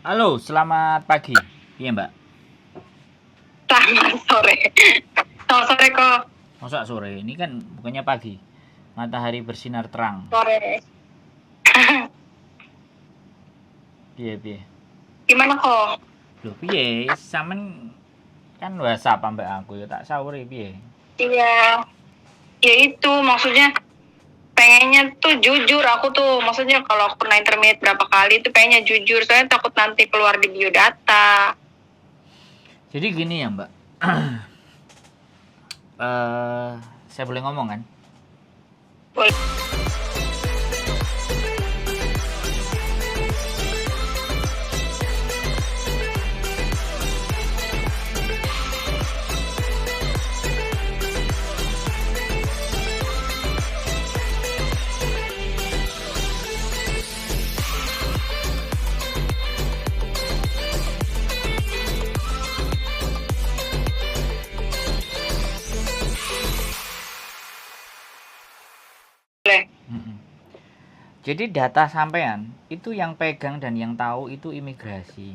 Halo, selamat pagi. Iya, Mbak. Selamat sore. Selamat sore kok. Masa sore? Ini kan bukannya pagi. Matahari bersinar terang. Sore. Piye, piye? Gimana kok? Loh, piye? Sampean kan WhatsApp ambek aku ya tak sahur piye? Iya. Ya itu maksudnya pengennya tuh jujur aku tuh maksudnya kalau aku pernah intermediate berapa kali tuh pengennya jujur soalnya takut nanti keluar di biodata. Jadi gini ya, Mbak. Saya boleh ngomong kan? Boleh. Jadi data sampean itu yang pegang dan yang tahu itu imigrasi.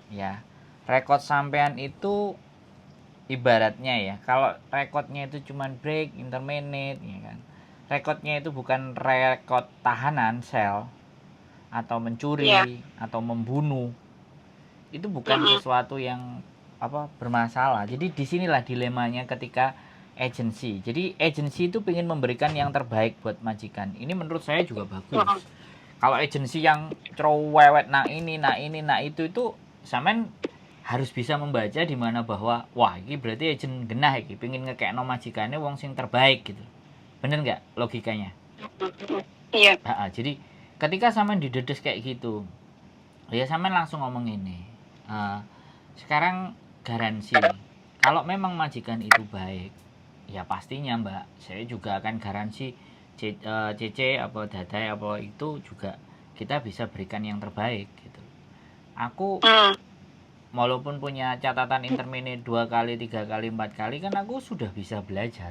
Ya. Rekod sampean itu ibaratnya ya, kalau rekodnya itu cuma break, intermediate ya kan. Rekodnya itu bukan rekod tahanan sel atau mencuri atau membunuh. Itu bukan sesuatu yang bermasalah. Jadi disinilah dilemanya ketika agensi. Jadi agensi itu ingin memberikan yang terbaik buat majikan. Ini menurut saya juga bagus. Kalau agensi yang cerewet nah itu sampean harus bisa membaca di mana bahwa wah ini berarti agen genah iki pengin ngekekno majikane wong sing terbaik gitu. Bener nggak logikanya? Iya. Jadi ketika sampean didedes kayak gitu, ya sampean langsung ngomong ini. Sekarang garansi kalau memang majikan itu baik, ya pastinya Mbak, saya juga akan garansi CC apa dadai apa itu juga kita bisa berikan yang terbaik gitu. Aku walaupun punya catatan intermediate 2 kali, 3 kali, 4 kali kan aku sudah bisa belajar.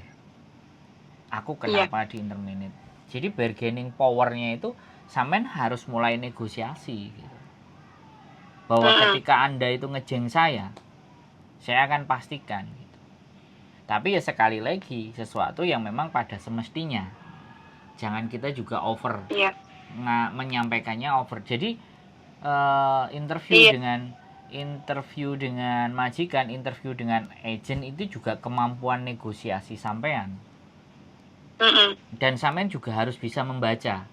Aku kenapa di intermediate. Jadi bargaining powernya itu sampean harus mulai negosiasi gitu. Bahwa ketika Anda itu ngejeng saya akan pastikan gitu. Tapi ya sekali lagi sesuatu yang memang pada semestinya. Jangan kita juga over. Menyampaikannya over. Jadi interview dengan majikan, interview dengan agent itu juga kemampuan negosiasi sampean. Dan sampean juga harus bisa membaca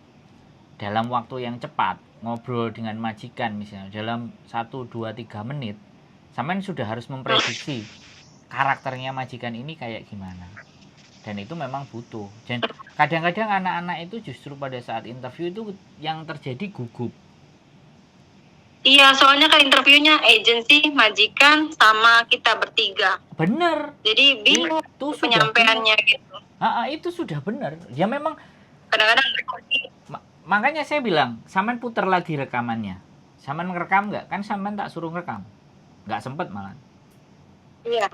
dalam waktu yang cepat. Ngobrol dengan majikan misalnya dalam 1, 2, 3 menit sampean sudah harus memprediksi karakternya majikan ini kayak gimana. Dan itu memang butuh. Dan kadang-kadang anak-anak itu justru pada saat interview itu yang terjadi gugup. Iya, soalnya kan interviewnya agensi, majikan, sama kita bertiga. Bener. Jadi bingung itu penyampaiannya gitu. Itu sudah bener. Ya memang kadang-kadang makanya saya bilang, sampean putar lagi rekamannya. Sampean ngerekam nggak? Kan sampean tak suruh ngerekam. Nggak sempet malah. Iya.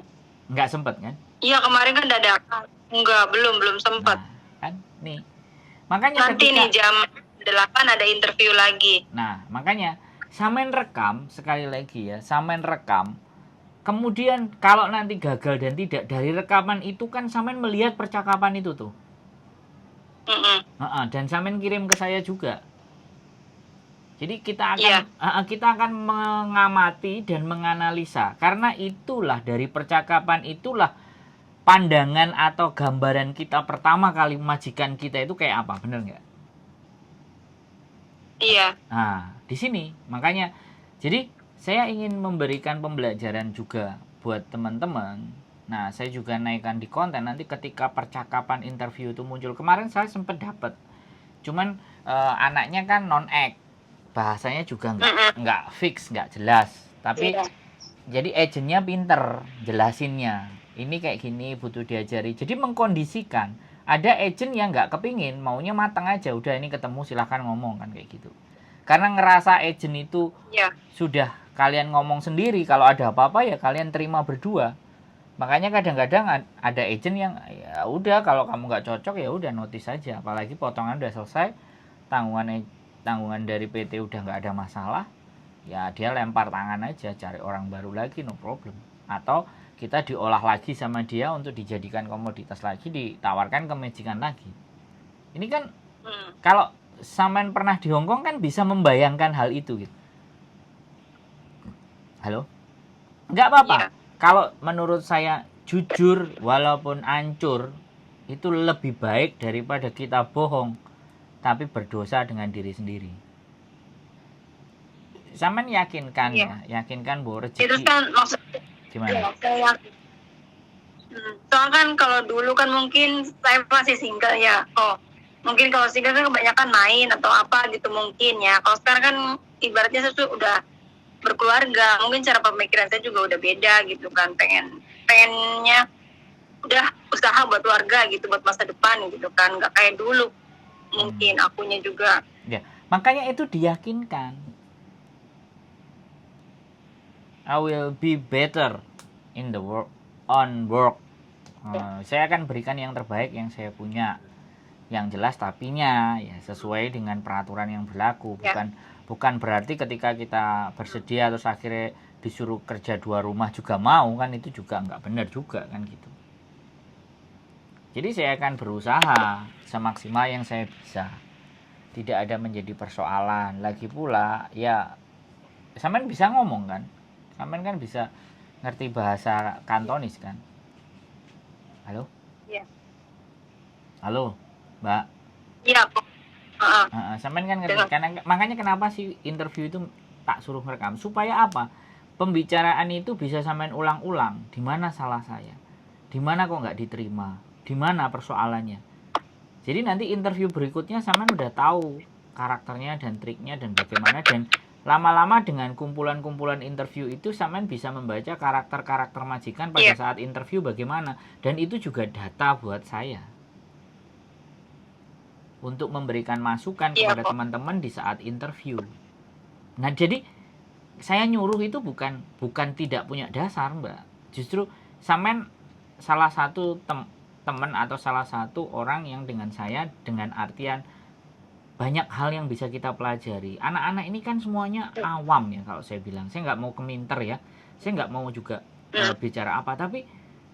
Nggak sempet kan? Iya, kemarin kan dadakan. Enggak, belum sempet. Nah, kan nih. Makanya nanti nih jam 8 ada interview lagi. Nah, makanya sampean rekam sekali lagi ya, sampean rekam. Kemudian kalau nanti gagal dan tidak dari rekaman itu kan sampean melihat percakapan itu tuh. Dan sampean kirim ke saya juga. Jadi kita akan mengamati dan menganalisa karena itulah dari percakapan itulah pandangan atau gambaran kita pertama kali majikan kita itu kayak apa, bener nggak? Iya. Nah, di sini makanya jadi saya ingin memberikan pembelajaran juga buat teman-teman. Nah, saya juga naikkan di konten nanti ketika percakapan interview itu muncul. Kemarin saya sempat dapat. Cuman anaknya kan non-act. Bahasanya juga nggak fix, nggak jelas. Tapi jadi agentnya pinter jelasinnya. Ini kayak gini butuh diajari. Jadi mengkondisikan. Ada agent yang nggak kepingin, maunya matang aja. Udah ini ketemu silahkan ngomong kan kayak gitu. Karena ngerasa agent itu sudah kalian ngomong sendiri. Kalau ada apa-apa ya kalian terima berdua. Makanya kadang-kadang ada agent yang ya udah kalau kamu nggak cocok ya udah notice aja. Apalagi potongan udah selesai, tanggungan tanggungan dari PT udah nggak ada masalah, ya dia lempar tangan aja, cari orang baru lagi, no problem. Atau kita diolah lagi sama dia untuk dijadikan komoditas lagi, ditawarkan ke majikan lagi. Ini kan kalau sampean pernah di Hong Kong kan bisa membayangkan hal itu gitu. Halo? Nggak apa-apa. Iya. Kalau menurut saya jujur walaupun hancur itu lebih baik daripada kita bohong tapi berdosa dengan diri sendiri. Sampean yakinkan Iya. ya, yakinkan bahwa Itu rezeki kan maksudnya gimana? saya yakin. Soalnya kan kalau dulu kan mungkin saya masih single ya. Mungkin kalau single kan kebanyakan main atau apa gitu mungkin ya. Kalau sekarang kan ibaratnya saya udah berkeluarga, mungkin cara pemikiran saya juga udah beda gitu kan. Pengennya udah usaha buat keluarga gitu, buat masa depan gitu kan. Nggak kayak dulu mungkin akunya juga. Ya, makanya itu diyakinkan. I will be better in the work on work. Saya akan berikan yang terbaik yang saya punya. Yang jelas tapinya ya sesuai dengan peraturan yang berlaku, bukan berarti ketika kita bersedia terus akhirnya disuruh kerja 2 rumah juga mau, kan itu juga nggak benar juga kan gitu. Jadi saya akan berusaha semaksimal yang saya bisa, tidak ada menjadi persoalan. Lagi pula ya sampean bisa ngomong kan, sampean kan bisa ngerti bahasa Kantonis kan. Halo? Iya. Halo, Mbak. Iya kok. Sampean kan ngerti. Karena makanya kenapa sih interview itu tak suruh merekam, supaya apa? Pembicaraan itu bisa sampean ulang-ulang. Di mana salah saya? Di mana kok nggak diterima? Di mana persoalannya? Jadi nanti interview berikutnya sampean udah tahu karakternya dan triknya dan bagaimana, dan lama-lama dengan kumpulan-kumpulan interview itu sampean bisa membaca karakter-karakter majikan pada saat interview bagaimana, dan itu juga data buat saya untuk memberikan masukan kepada teman-teman di saat interview. Nah, jadi saya nyuruh itu bukan tidak punya dasar, Mbak. Justru sampean salah satu teman atau salah satu orang yang dengan saya, dengan artian banyak hal yang bisa kita pelajari. Anak-anak ini kan semuanya awam ya kalau saya bilang. Saya nggak mau keminter ya. Saya nggak mau juga bicara apa. Tapi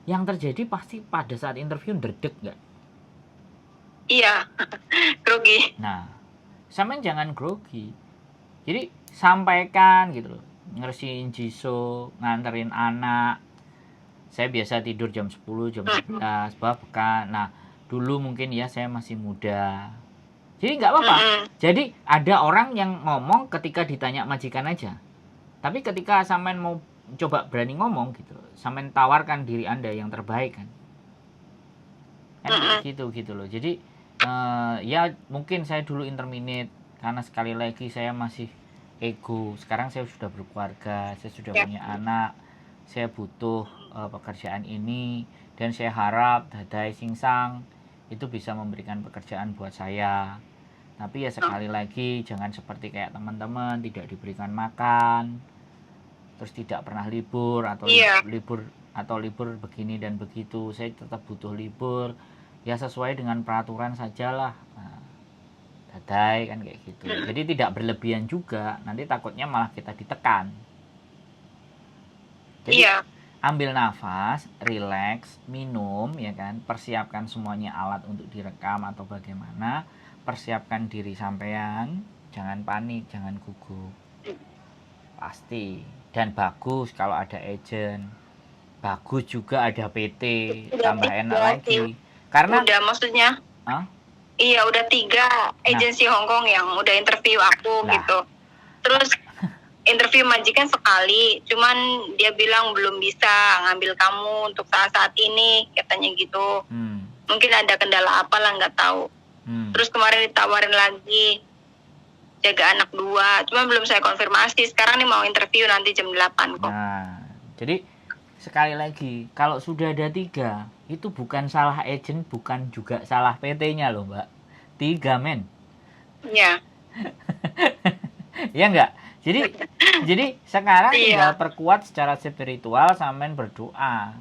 yang terjadi pasti pada saat interview derdek nggak? Iya, grogi. Nah, sampean jangan grogi. Jadi sampaikan gitu loh. Ngersiin Jisoo, nganterin anak. Saya biasa tidur jam 10, jam 11, bahkan. Nah, dulu mungkin ya saya masih muda. Jadi nggak apa-apa. Jadi ada orang yang ngomong ketika ditanya majikan aja. Tapi ketika sampean mau coba berani ngomong gitu, sampean tawarkan diri Anda yang terbaik kan. Kan gitu loh. Jadi ya mungkin saya dulu interminate karena sekali lagi saya masih ego. Sekarang saya sudah berkeluarga, saya sudah punya anak, saya butuh pekerjaan ini, dan saya harap Dadai Singsang itu bisa memberikan pekerjaan buat saya. Tapi ya sekali lagi jangan seperti kayak teman-teman, tidak diberikan makan, terus tidak pernah libur atau libur begini dan begitu. Saya tetap butuh libur. Ya sesuai dengan peraturan sajalah. Nah, Dadai kan kayak gitu. Jadi tidak berlebihan juga, nanti takutnya malah kita ditekan. Jadi ambil nafas, relax, minum ya kan, persiapkan semuanya alat untuk direkam atau bagaimana, persiapkan diri sampean, jangan panik, jangan gugup. Pasti. Dan bagus kalau ada agent. Bagus juga ada PT, tambah enak lagi. Karena udah maksudnya iya udah 3 agensi Hongkong yang udah interview aku gitu. Terus interview majikan sekali, cuman dia bilang belum bisa ngambil kamu untuk saat ini katanya gitu. Mungkin ada kendala apa lah nggak tahu. Terus kemarin ditawarin lagi jaga anak 2, cuman belum saya konfirmasi. Sekarang nih mau interview nanti jam 8 kok. Nah, jadi sekali lagi kalau sudah ada 3 itu bukan salah agent, bukan juga salah PT-nya loh Mbak. 3 men. Iya. Ya enggak? Jadi sekarang tinggal perkuat secara spiritual, sampean berdoa.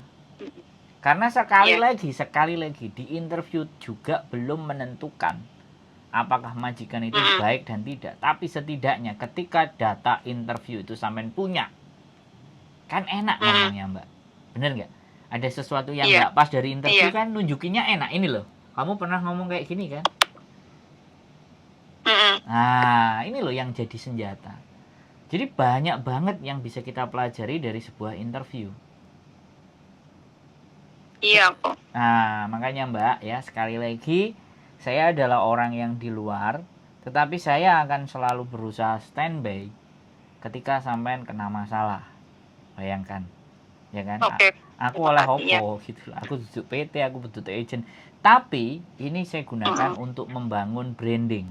Karena sekali lagi di interview juga belum menentukan apakah majikan itu baik dan tidak. Tapi setidaknya ketika data interview itu sampean punya, kan enak ngomongnya Mbak. Bener nggak? Ada sesuatu yang nggak pas dari interview kan nunjukinnya enak. Ini loh, kamu pernah ngomong kayak gini kan? Nah, ini loh yang jadi senjata. Jadi banyak banget yang bisa kita pelajari dari sebuah interview. Iya kok. Nah, makanya Mbak ya, sekali lagi saya adalah orang yang di luar, tetapi saya akan selalu berusaha standby ketika sampean kena masalah. Bayangkan, ya kan? Oke. Aku oleh hopo gitu. Aku duduk PT, aku duduk agent. Tapi ini saya gunakan untuk membangun branding.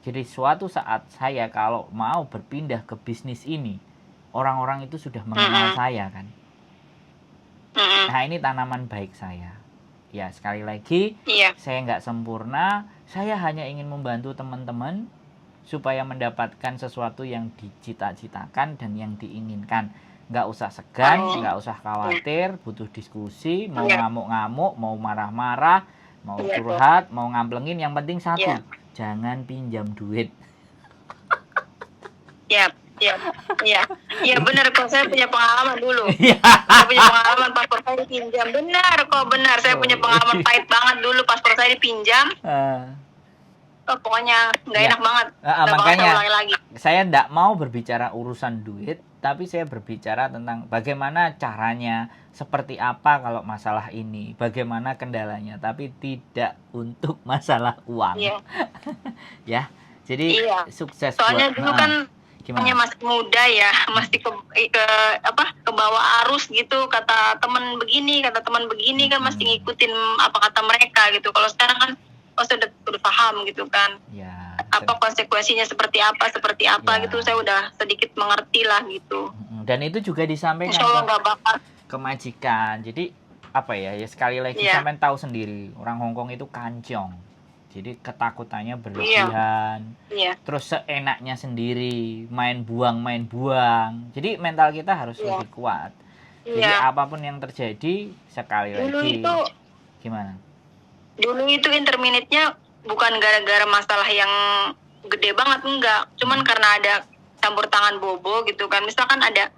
Jadi suatu saat saya kalau mau berpindah ke bisnis ini, orang-orang itu sudah mengenal saya kan. Nah ini tanaman baik saya. Ya sekali lagi, saya nggak sempurna. Saya hanya ingin membantu teman-teman supaya mendapatkan sesuatu yang dicita-citakan dan yang diinginkan. Nggak usah segan, nggak usah khawatir, butuh diskusi, mau ngamuk-ngamuk, mau marah-marah, mau curhat, mau ngamplengin. Yang penting satu, jangan pinjam duit. Iya benar kok, saya punya pengalaman dulu. Saya punya pengalaman paspor saya dipinjam. Benar kok, benar. Saya punya pengalaman pahit banget dulu, paspor saya dipinjam. Pokoknya nggak enak banget. Makanya lagi. Saya nggak mau berbicara urusan duit, tapi saya berbicara tentang bagaimana caranya, seperti apa kalau masalah ini, bagaimana kendalanya, tapi tidak untuk masalah uang. Ya, jadi sukses. Soalnya dulu kan hanya masih muda ya, masih ke bawah arus gitu, kata teman begini kan masih ngikutin apa kata mereka gitu. Kalau sekarang kan sudah paham gitu kan. Apa konsekuensinya seperti apa gitu, saya udah sedikit mengerti lah gitu. Dan itu juga disampaikan ke majikan. Jadi apa ya sekali lagi sampean tahu sendiri, orang Hongkong itu kancong. Jadi ketakutannya berlebihan, terus seenaknya sendiri, main buang. Jadi mental kita harus lebih kuat. Jadi apapun yang terjadi, sekali lagi, gimana? Dulu itu interminute-nya bukan gara-gara masalah yang gede banget, enggak. Cuman karena ada campur tangan bobo gitu kan. Misalkan ada,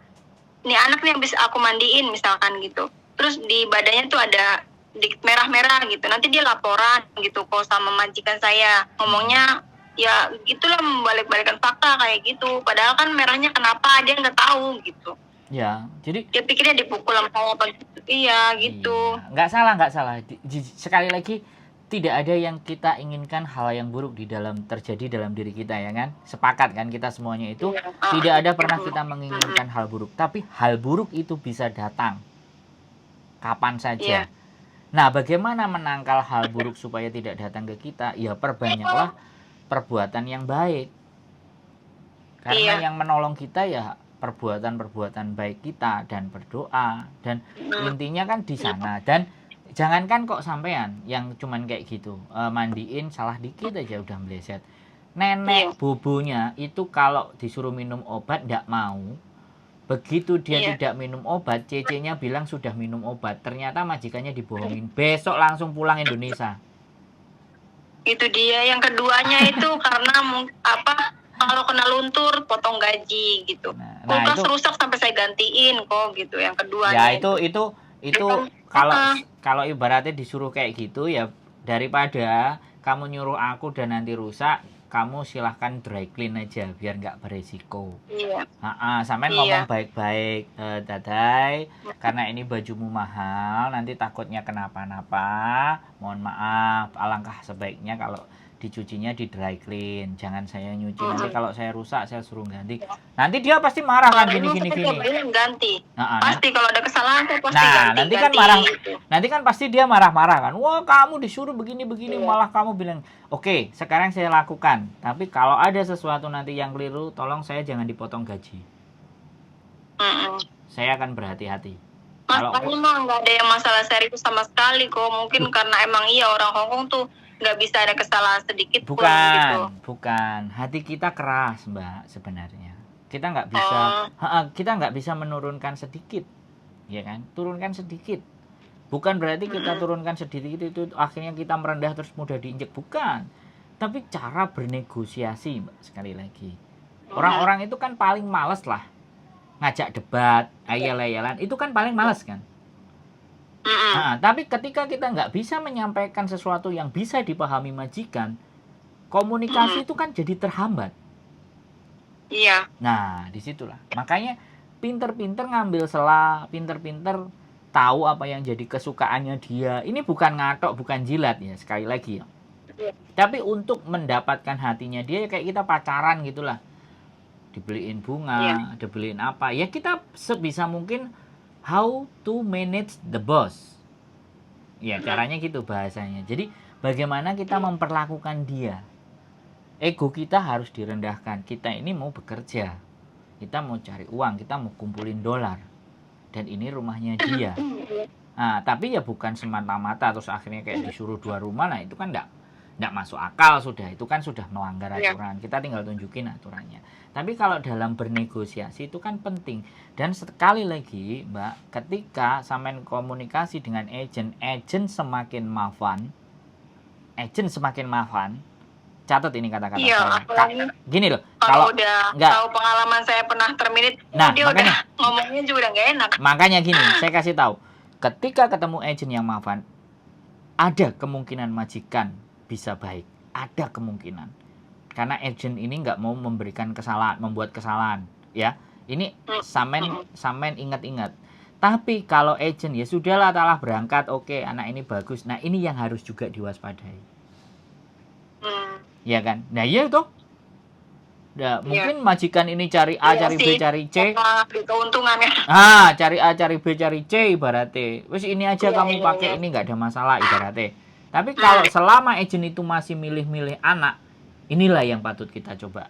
nih anak nih yang bisa aku mandiin misalkan gitu. Terus di badannya tuh ada dikit merah-merah gitu, nanti dia laporan gitu kok sama majikan saya, ngomongnya ya gitulah, membalik-balikan fakta kayak gitu, padahal kan merahnya kenapa dia nggak tahu gitu. Jadi dia pikirnya dipukul sama saya apa gitu. Gitu. Nggak salah. Sekali lagi, tidak ada yang kita inginkan hal yang buruk terjadi dalam diri kita, ya kan? Sepakat kan kita semuanya itu? Tidak ada pernah kita menginginkan hal buruk, tapi hal buruk itu bisa datang kapan saja. Nah, bagaimana menangkal hal buruk supaya tidak datang ke kita? Ya, perbanyaklah perbuatan yang baik. Karena yang menolong kita ya perbuatan-perbuatan baik kita dan berdoa. Dan intinya kan di sana. Dan jangankan kok sampean yang cuman kayak gitu, mandiin salah dikit aja udah meleset. Nenek bobonya itu kalau disuruh minum obat nggak mau. Begitu dia tidak minum obat, cecenya bilang sudah minum obat. Ternyata majikannya dibohongin. Besok langsung pulang Indonesia. Itu dia. Yang keduanya itu karena kalau kena luntur potong gaji gitu. Kulkas rusak sampai saya gantiin kok gitu. Yang keduanya. Ya itu kalau ibaratnya disuruh kayak gitu ya, daripada kamu nyuruh aku dan nanti rusak, kamu silahkan dry clean aja biar nggak beresiko. Sampean ngomong baik-baik, Dadai, karena ini bajumu mahal, nanti takutnya kenapa-napa, mohon maaf, alangkah sebaiknya kalau dicucinya di dry clean, jangan saya nyuci, nanti kalau saya rusak saya suruh ganti. Nanti dia pasti marah kan gini. Ganti. Pasti kalau ada kesalahan saya pasti ganti. Nanti kan marah. Nanti kan pasti dia marah-marah kan. Wah, kamu disuruh begini malah kamu bilang, "Oke, sekarang saya lakukan. Tapi kalau ada sesuatu nanti yang keliru, tolong saya jangan dipotong gaji." Saya akan berhati-hati. Kalau memang nggak ada yang masalah serius sama sekali kok. Mungkin karena emang orang Hongkong tuh nggak bisa ada kesalahan sedikit pun gitu. Bukan. Hati kita keras, Mbak, sebenarnya. Kita nggak bisa menurunkan sedikit, ya kan? Turunkan sedikit. Bukan berarti kita turunkan sedikit itu akhirnya kita merendah terus mudah diinjek, bukan. Tapi cara bernegosiasi, Mbak, sekali lagi. Orang-orang itu kan paling males lah ngajak debat, ayel-ayelan, itu kan paling males kan. Nah, tapi ketika kita nggak bisa menyampaikan sesuatu yang bisa dipahami majikan, komunikasi itu kan jadi terhambat. Iya. Nah, disitulah. Makanya pinter-pinter ngambil celah, pinter-pinter tahu apa yang jadi kesukaannya dia. Ini bukan ngatok, bukan jilat ya, sekali lagi ya. Tapi untuk mendapatkan hatinya dia kayak kita pacaran gitulah. Dibeliin bunga, dibeliin apa. Ya kita sebisa mungkin how to manage the boss. Ya, caranya gitu bahasanya. Jadi bagaimana kita memperlakukan dia. Ego kita harus direndahkan. Kita ini mau bekerja. Kita mau cari uang, kita mau kumpulin dolar. Dan ini rumahnya dia. Nah, tapi ya bukan semata-mata terus akhirnya kayak disuruh 2 rumah. Nah, itu kan enggak masuk akal sudah. Itu kan sudah melanggar aturan. Kita tinggal tunjukin aturannya. Tapi kalau dalam bernegosiasi itu kan penting. Dan sekali lagi, Mbak, ketika sampean komunikasi dengan agent semakin maafan. Catat ini kata-kata saya. Gini loh, kalau udah tahu pengalaman saya pernah terminate, dia makanya, udah ngomongnya juga udah nggak enak. Makanya gini, saya kasih tahu. Ketika ketemu agent yang maafan, ada kemungkinan majikan bisa baik. Ada kemungkinan. Karena agent ini nggak mau memberikan kesalahan, membuat kesalahan, ya. Ini samen ingat-ingat. Tapi kalau agent ya sudahlah, telah berangkat, oke, anak ini bagus. Nah, ini yang harus juga diwaspadai. Ya kan? Nah, iya tuh. Nah, mungkin majikan ini cari A, cari B, cari C. Keuntungan ya. Cari A, cari B, cari C ibaratnya. Wes ini aja kamu pakai, ini nggak ada masalah ibaratnya. Tapi kalau selama agent itu masih milih-milih anak, inilah yang patut kita coba.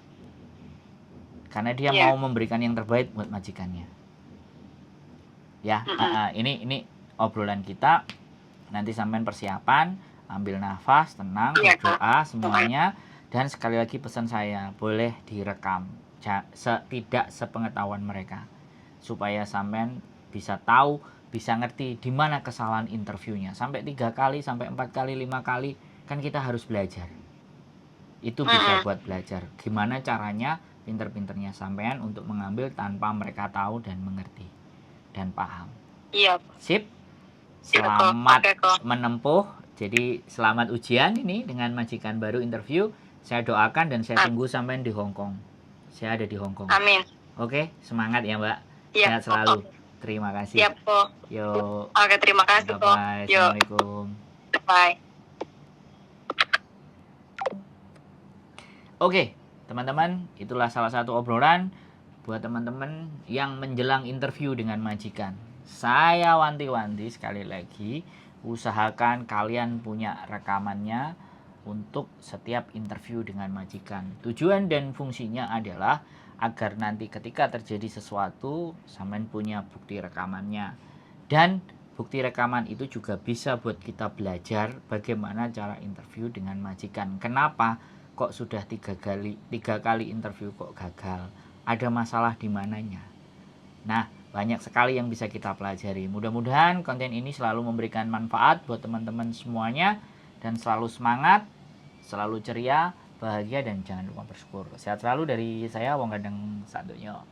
Karena dia mau memberikan yang terbaik buat majikannya. Ya, ini obrolan kita. Nanti sampean persiapan, ambil nafas, tenang, berdoa semuanya. Dan sekali lagi pesan saya, boleh direkam. Tidak sepengetahuan mereka. Supaya sampean bisa tahu, bisa ngerti di mana kesalahan interviewnya. Sampai 3 kali, sampai 4 kali, 5 kali, kan kita harus belajar. Itu bisa buat belajar. Gimana caranya pinter-pinternya sampean untuk mengambil tanpa mereka tahu dan mengerti. Dan paham. Iya. Sip. Selamat menempuh. Jadi selamat ujian ini dengan majikan baru interview. Saya doakan dan saya tunggu sampai di Hong Kong. Saya ada di Hong Kong. Amin. Oke, semangat ya, Mbak. Sehat selalu. Terima kasih. Siap, Po. Yo. Oke, terima kasih, Po. Bye. Assalamualaikum. Bye. Oke, teman-teman, itulah salah satu obrolan buat teman-teman yang menjelang interview dengan majikan. Saya wanti-wanti sekali lagi, usahakan kalian punya rekamannya untuk setiap interview dengan majikan. Tujuan dan fungsinya adalah agar nanti ketika terjadi sesuatu, sampean punya bukti rekamannya. Dan bukti rekaman itu juga bisa buat kita belajar bagaimana cara interview dengan majikan. Kenapa kok sudah 3 kali interview kok gagal? Ada masalah di mananya? Nah, banyak sekali yang bisa kita pelajari. Mudah-mudahan konten ini selalu memberikan manfaat buat teman-teman semuanya. Dan selalu semangat, selalu ceria, bahagia, dan jangan lupa bersyukur. Sehat selalu dari saya, Wong Gandeng Sandoyo.